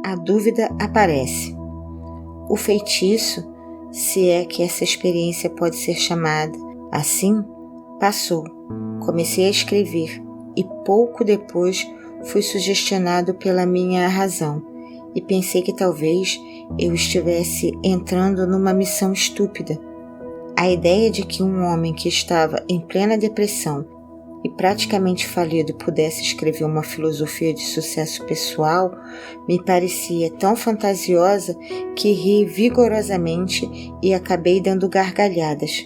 a dúvida aparece. O feitiço, se é que essa experiência pode ser chamada assim, passou. Comecei a escrever e pouco depois fui sugestionado pela minha razão e pensei que talvez eu estivesse entrando numa missão estúpida. A ideia de que um homem que estava em plena depressão e praticamente falido pudesse escrever uma filosofia de sucesso pessoal me parecia tão fantasiosa que ri vigorosamente e acabei dando gargalhadas.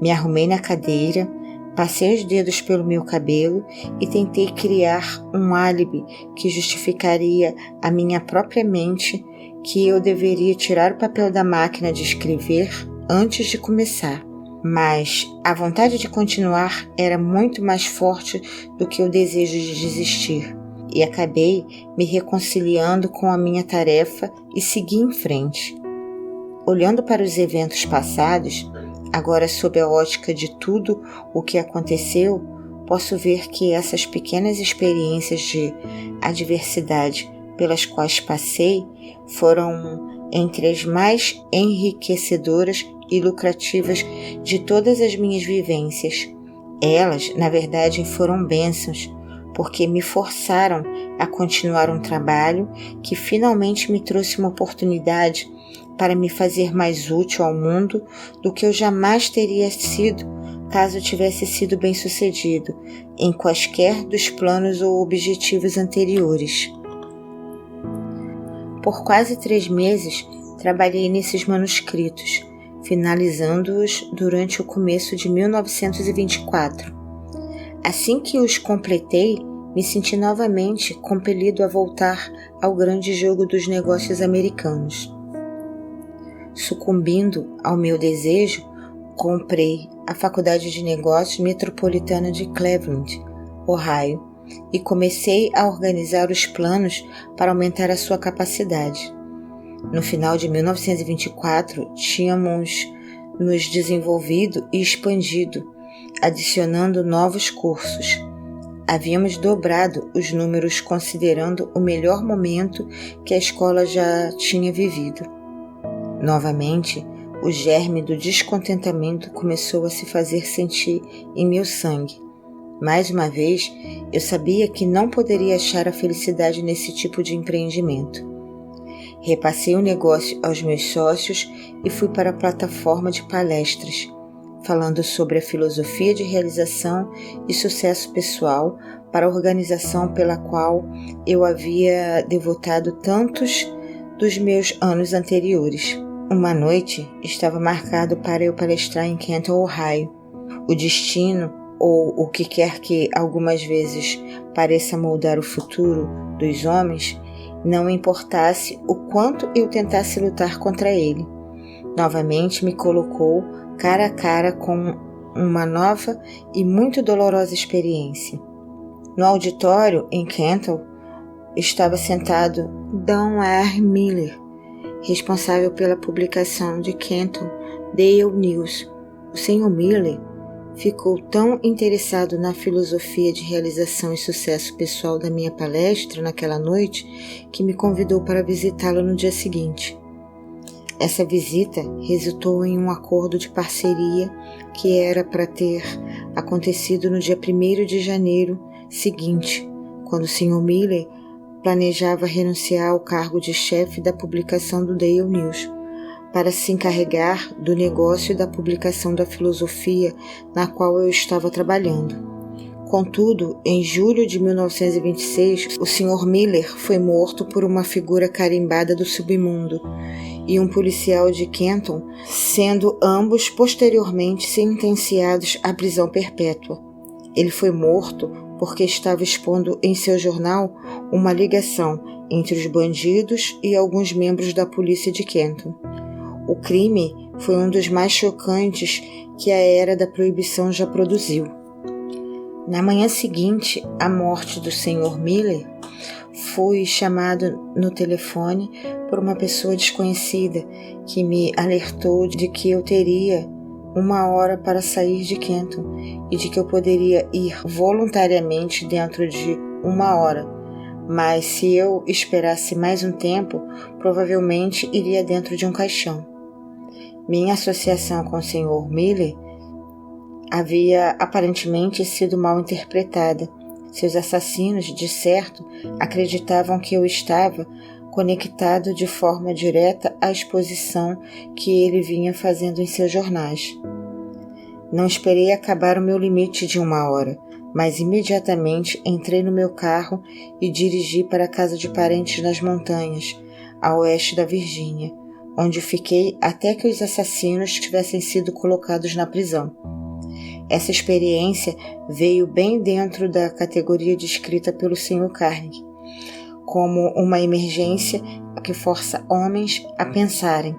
Me arrumei na cadeira, passei os dedos pelo meu cabelo e tentei criar um álibi que justificaria à minha própria mente que eu deveria tirar o papel da máquina de escrever antes de começar. Mas a vontade de continuar era muito mais forte do que o desejo de desistir, e acabei me reconciliando com a minha tarefa e segui em frente. Olhando para os eventos passados, agora sob a ótica de tudo o que aconteceu, posso ver que essas pequenas experiências de adversidade pelas quais passei foram entre as mais enriquecedoras e lucrativas de todas as minhas vivências. Elas, na verdade, foram bênçãos, porque me forçaram a continuar um trabalho que finalmente me trouxe uma oportunidade para me fazer mais útil ao mundo do que eu jamais teria sido caso eu tivesse sido bem-sucedido em quaisquer dos planos ou objetivos anteriores. Por quase 3 meses, trabalhei nesses manuscritos, finalizando-os durante o começo de 1924. Assim que os completei, me senti novamente compelido a voltar ao grande jogo dos negócios americanos. Sucumbindo ao meu desejo, comprei a Faculdade de Negócios Metropolitana de Cleveland, Ohio, e comecei a organizar os planos para aumentar a sua capacidade. No final de 1924, tínhamos nos desenvolvido e expandido, adicionando novos cursos. Havíamos dobrado os números considerando o melhor momento que a escola já tinha vivido. Novamente, o germe do descontentamento começou a se fazer sentir em meu sangue. Mais uma vez, eu sabia que não poderia achar a felicidade nesse tipo de empreendimento. Repassei o negócio aos meus sócios e fui para a plataforma de palestras, falando sobre a filosofia de realização e sucesso pessoal para a organização pela qual eu havia devotado tantos dos meus anos anteriores. Uma noite estava marcado para eu palestrar em Canton, Ohio. O destino, ou o que quer que algumas vezes pareça moldar o futuro dos homens, não importasse o quanto eu tentasse lutar contra ele. Novamente me colocou cara a cara com uma nova e muito dolorosa experiência. No auditório, em Canton, estava sentado Don R. Miller, responsável pela publicação de Canton Daily News. O Sr. Miller ficou tão interessado na filosofia de realização e sucesso pessoal da minha palestra naquela noite que me convidou para visitá-lo no dia seguinte. Essa visita resultou em um acordo de parceria que era para ter acontecido no dia 1º de janeiro seguinte, quando o Sr. Miller planejava renunciar ao cargo de chefe da publicação do Daily News, para se encarregar do negócio e da publicação da filosofia na qual eu estava trabalhando. Contudo, em julho de 1926, o Sr. Miller foi morto por uma figura carimbada do submundo e um policial de Canton, sendo ambos posteriormente sentenciados à prisão perpétua. Ele foi morto porque estava expondo em seu jornal uma ligação entre os bandidos e alguns membros da polícia de Canton. O crime foi um dos mais chocantes que a era da proibição já produziu. Na manhã seguinte à morte do Sr. Miller, fui chamado no telefone por uma pessoa desconhecida que me alertou de que eu teria 1 hora para sair de Canton e de que eu poderia ir voluntariamente dentro de 1 hora, mas se eu esperasse mais um tempo, provavelmente iria dentro de um caixão. Minha associação com o Sr. Miller havia aparentemente sido mal interpretada. Seus assassinos, de certo, acreditavam que eu estava conectado de forma direta à exposição que ele vinha fazendo em seus jornais. Não esperei acabar o meu limite de 1 hora, mas imediatamente entrei no meu carro e dirigi para a casa de parentes nas montanhas, a oeste da Virgínia, onde fiquei até que os assassinos tivessem sido colocados na prisão. Essa experiência veio bem dentro da categoria descrita pelo Sr. Carnegie, como uma emergência que força homens a pensarem.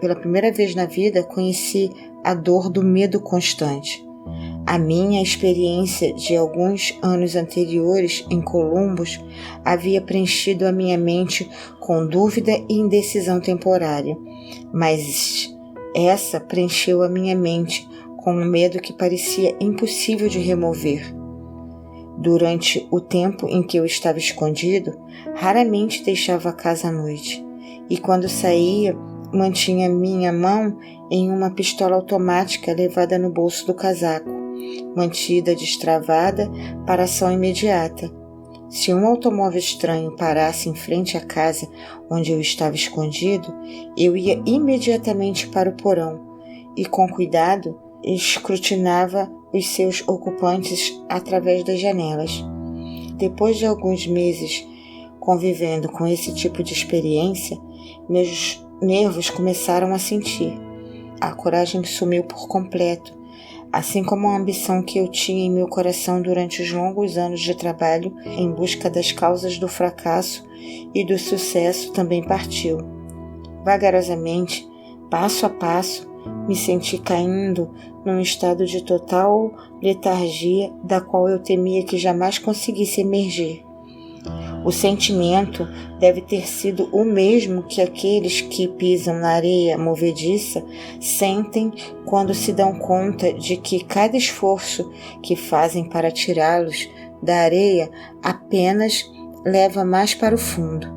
Pela primeira vez na vida, conheci a dor do medo constante. A minha experiência de alguns anos anteriores em Columbus havia preenchido a minha mente com dúvida e indecisão temporária, mas essa preencheu a minha mente com um medo que parecia impossível de remover. Durante o tempo em que eu estava escondido, raramente deixava a casa à noite, e quando saía, mantinha minha mão em uma pistola automática levada no bolso do casaco, mantida destravada para ação imediata. Se um automóvel estranho parasse em frente à casa onde eu estava escondido, eu ia imediatamente para o porão e, com cuidado, escrutinava os seus ocupantes através das janelas. Depois de alguns meses convivendo com esse tipo de experiência, meus nervos começaram a sentir. A coragem sumiu por completo, assim como a ambição que eu tinha em meu coração durante os longos anos de trabalho em busca das causas do fracasso e do sucesso também partiu. Vagarosamente, passo a passo, me senti caindo num estado de total letargia da qual eu temia que jamais conseguisse emergir. O sentimento deve ter sido o mesmo que aqueles que pisam na areia movediça sentem quando se dão conta de que cada esforço que fazem para tirá-los da areia apenas leva mais para o fundo.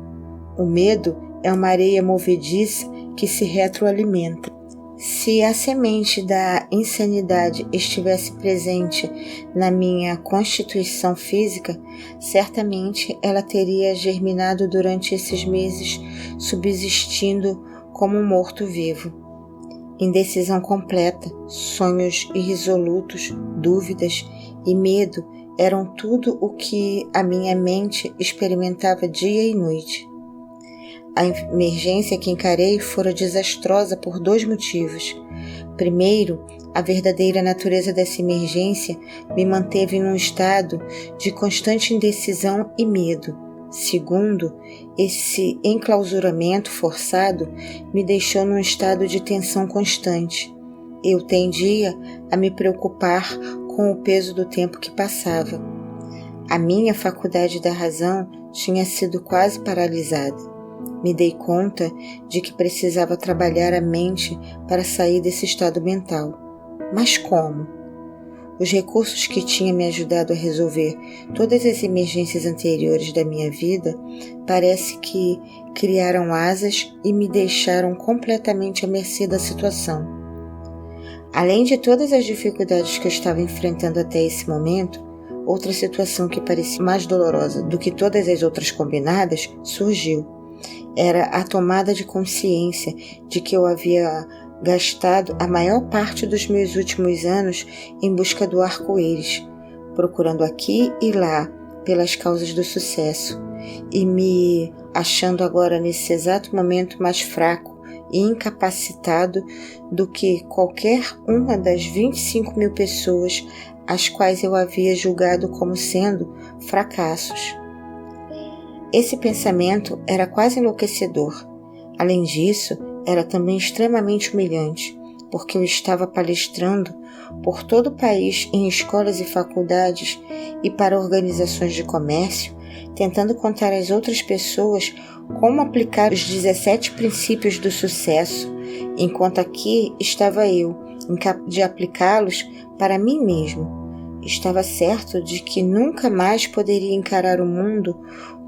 O medo é uma areia movediça que se retroalimenta. Se a semente da insanidade estivesse presente na minha constituição física, certamente ela teria germinado durante esses meses, subsistindo como um morto-vivo. Indecisão completa, sonhos irresolutos, dúvidas e medo eram tudo o que a minha mente experimentava dia e noite. A emergência que encarei fora desastrosa por 2 motivos. Primeiro, a verdadeira natureza dessa emergência me manteve em um estado de constante indecisão e medo. Segundo, esse enclausuramento forçado me deixou num estado de tensão constante. Eu tendia a me preocupar com o peso do tempo que passava. A minha faculdade da razão tinha sido quase paralisada. Me dei conta de que precisava trabalhar a mente para sair desse estado mental. Mas como? Os recursos que tinham me ajudado a resolver todas as emergências anteriores da minha vida parece que criaram asas e me deixaram completamente à mercê da situação. Além de todas as dificuldades que eu estava enfrentando até esse momento, outra situação que parecia mais dolorosa do que todas as outras combinadas surgiu. Era a tomada de consciência de que eu havia gastado a maior parte dos meus últimos anos em busca do arco-íris, procurando aqui e lá pelas causas do sucesso, e me achando agora nesse exato momento mais fraco e incapacitado do que qualquer uma das 25.000 pessoas as quais eu havia julgado como sendo fracassos. Esse pensamento era quase enlouquecedor. Além disso, era também extremamente humilhante, porque eu estava palestrando por todo o país em escolas e faculdades e para organizações de comércio, tentando contar às outras pessoas como aplicar os 17 princípios do sucesso, enquanto aqui estava eu, incapaz de aplicá-los para mim mesmo. Estava certo de que nunca mais poderia encarar o mundo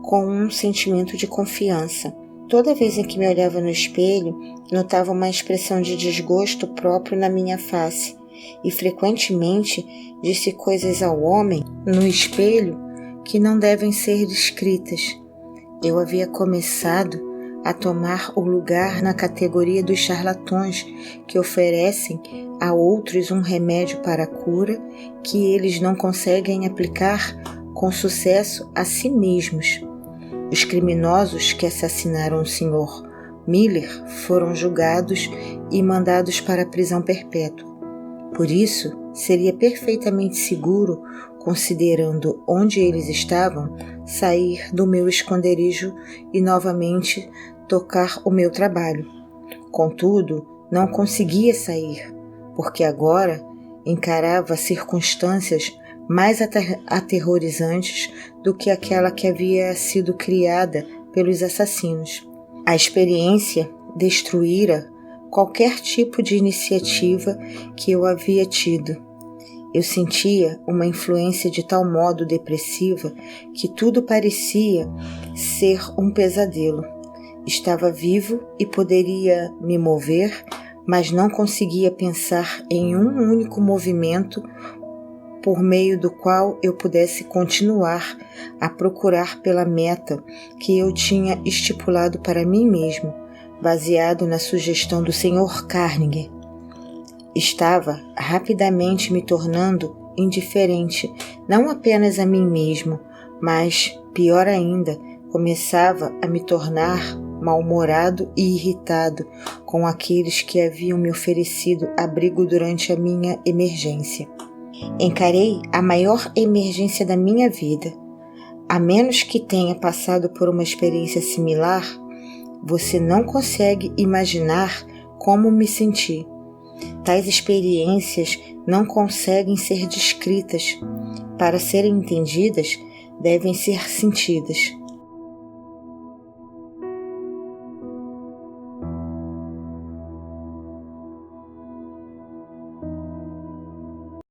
com um sentimento de confiança. Toda vez em que me olhava no espelho, notava uma expressão de desgosto próprio na minha face e frequentemente disse coisas ao homem no espelho que não devem ser descritas. Eu havia começado a tomar o lugar na categoria dos charlatões que oferecem a outros um remédio para a cura que eles não conseguem aplicar com sucesso a si mesmos. Os criminosos que assassinaram o Sr. Miller foram julgados e mandados para a prisão perpétua. Por isso, seria perfeitamente seguro, considerando onde eles estavam, sair do meu esconderijo e novamente tocar o meu trabalho. Contudo, não conseguia sair, porque agora encarava circunstâncias mais aterrorizantes do que aquela que havia sido criada pelos assassinos. A experiência destruíra qualquer tipo de iniciativa que eu havia tido. Eu sentia uma influência de tal modo depressiva que tudo parecia ser um pesadelo. Estava vivo e poderia me mover, mas não conseguia pensar em um único movimento por meio do qual eu pudesse continuar a procurar pela meta que eu tinha estipulado para mim mesmo, baseado na sugestão do Sr. Carnegie. Estava rapidamente me tornando indiferente, não apenas a mim mesmo, mas, pior ainda, começava a me tornar mal-humorado e irritado com aqueles que haviam me oferecido abrigo durante a minha emergência. Encarei a maior emergência da minha vida. A menos que tenha passado por uma experiência similar, você não consegue imaginar como me senti. Tais experiências não conseguem ser descritas. Para serem entendidas, devem ser sentidas.